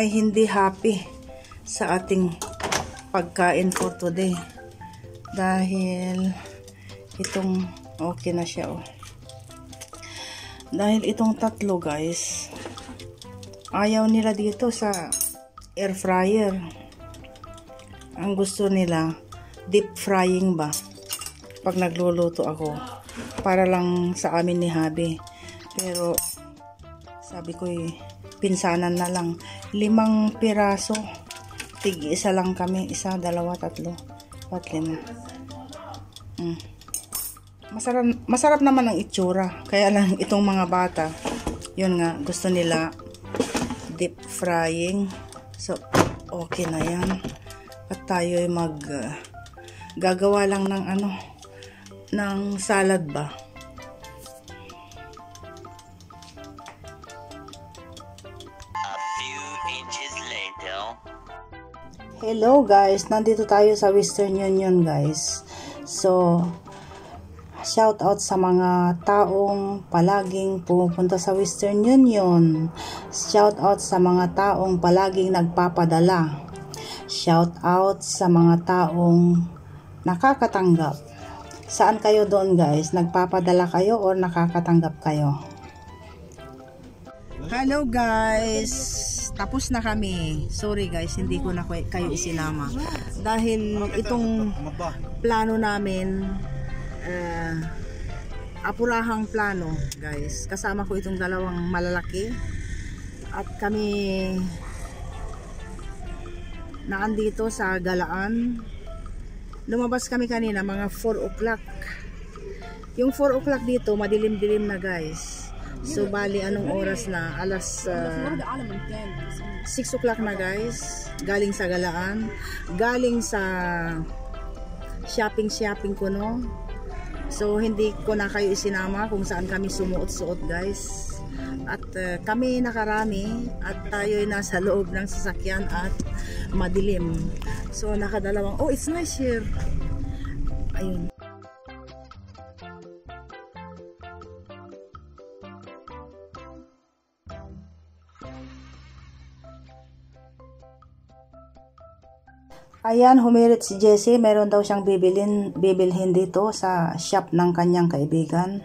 ay hindi happy sa ating pagkain for today. Dahil itong okay na siya, oh. Dahil itong tatlo, guys, ayaw nila dito sa air fryer. Ang gusto nila deep frying ba pag nagluluto ako, para lang sa amin ni Habi. Pero sabi ko pinsanan na lang, 5 piraso, tig-isa lang kami, 1, 2, 3, 4, 5. Masarap naman ang itsura, kaya lang itong mga bata, yun nga, gusto nila deep frying. So okay na yan, at tayo ay gagawa lang ng ng salad ba. A few inches later. Hello guys, nandito tayo sa Western Union, guys. So shout out sa mga taong palaging pumupunta sa Western Union. Shout out sa mga taong palaging nagpapadala. Shout out sa mga taong nakakatanggap. Saan kayo doon, guys? Nagpapadala kayo o nakakatanggap kayo? Hello guys, tapos na kami. Sorry guys, hindi ko na kayo isinama. Dahil itong plano namin, apurahang plano, guys. Kasama ko itong dalawang malalaki. At kami naandito sa Galaan. Lumabas kami kanina mga 4 o'clock. Yung 4 o'clock dito, madilim-dilim na, guys. So bali anong oras na? Alas 6 o'clock na, guys. Galing sa Galaan, galing sa shopping ko, no. So hindi ko na kayo isinama kung saan kami sumuot-suot, guys. At kami nakarami at tayo ay nasa loob ng sasakyan at madilim. So nakadalawang, oh, it's nice here. Ayun. Ayan, humirit si Jessie. Meron daw siyang bibilhin dito sa shop ng kanyang kaibigan.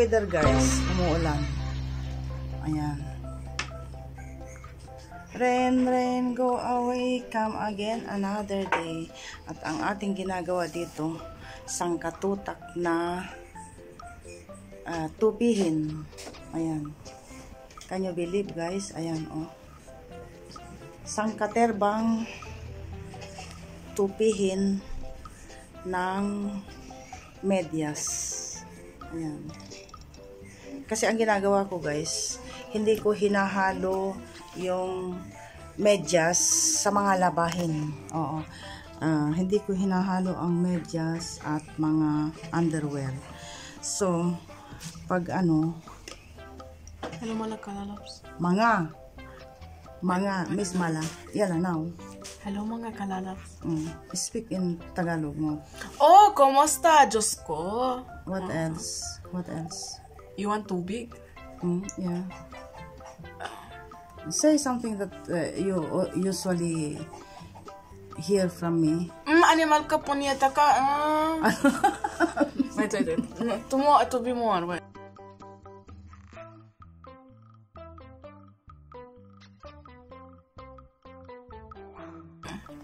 weather guys, umuulan. Ayan. Rain, rain, go away, come again another day. At ang ating ginagawa dito, sangkatutak na tupihin. Ayan. Can you believe guys? Ayan oh. Sangkaterbang tupihin ng medyas. Ayan. Kasi ang ginagawa ko guys, hindi ko hinahalo yung medyas sa mga labahin. Oo. Hindi ko hinahalo ang medyas at mga underwear. So, pag ano, hello mga kalalaps. Mga, Miss Mala. Yala now. Hello mga kalalaps. Speak in Tagalog mo. Oh, kumusta? Diyos ko. What else? What else? You want tubig? Yeah. Say something that you usually hear from me. Animal ka punyeta ka. Wait. Tumo, ito be more. Wait.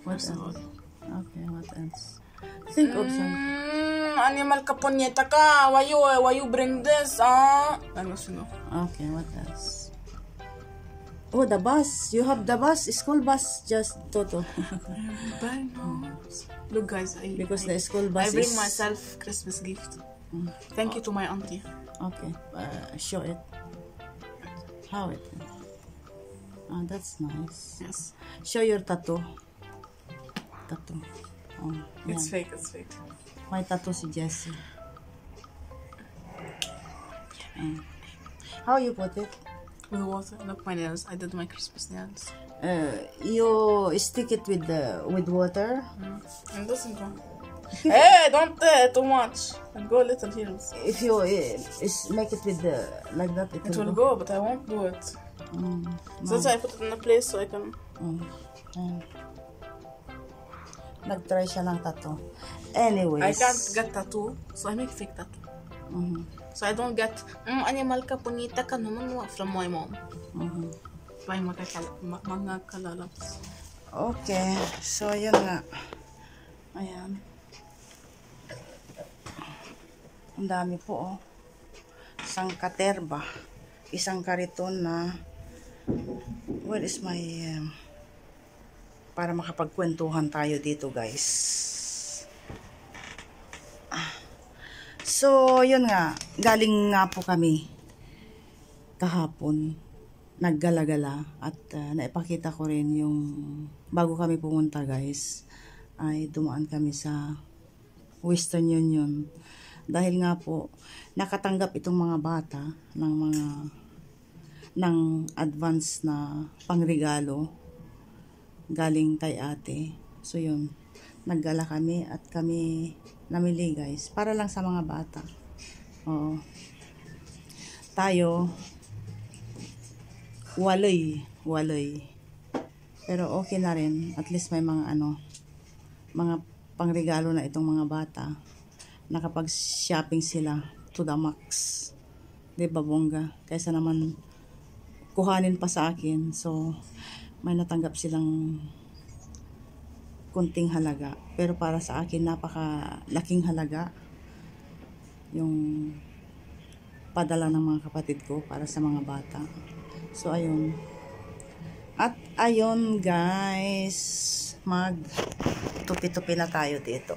What else? Okay, what else? Think of something. Animal ka punyeta ka. Why you bring this? Ano sino? Okay, what else? Oh, the bus. You have the bus. School bus. Just Toto. Bye, no. Look guys, Because the school bus I bring is... myself Christmas gift. Thank you to my auntie. Okay. Show it. How it is. That's nice. Yes. Show your tattoo. Tattoo. Oh, It's yeah. fake. May tattoo si Jessie. How you put it? With water, not my nails. I did my Christmas nails. You stick it with water. It doesn't go. Hey, don't too much. And go a little here. If you make it with like that, It will go, but I won't do it. So that's why I put it in a place so I can. Nag-try siya ng tattoo. Anyways. I can't get tattoo, so I make fake tattoo. So I don't get animal ka punita ka naman from my mom. By mga kalalaps. Okay, so yun nga. Ayan. Ang dami po oh. Isang katerba. Isang kariton na where is my para makapagkwentuhan tayo dito guys. So, yun nga. Galing nga po kami kahapon. Naggala-gala. At naipakita ko rin yung bago kami pumunta guys. Ay dumaan kami sa Western Union. Dahil nga po, nakatanggap itong mga bata ng advance na pangregalo galing kay ate. So yun, naggala kami at kami namili guys, para lang sa mga bata. Oo. Tayo, waloy. Pero okay na rin, at least may mga mga pangregalo na itong mga bata. Nakapag-shopping sila to the max. Diba bongga? Kaysa naman kuhanin pa sa akin. So, may natanggap silang kunting halaga. Pero para sa akin, napakalaking halaga yung padala ng mga kapatid ko para sa mga bata. So, ayun. At ayun guys, mag tupi-tupi na tayo dito.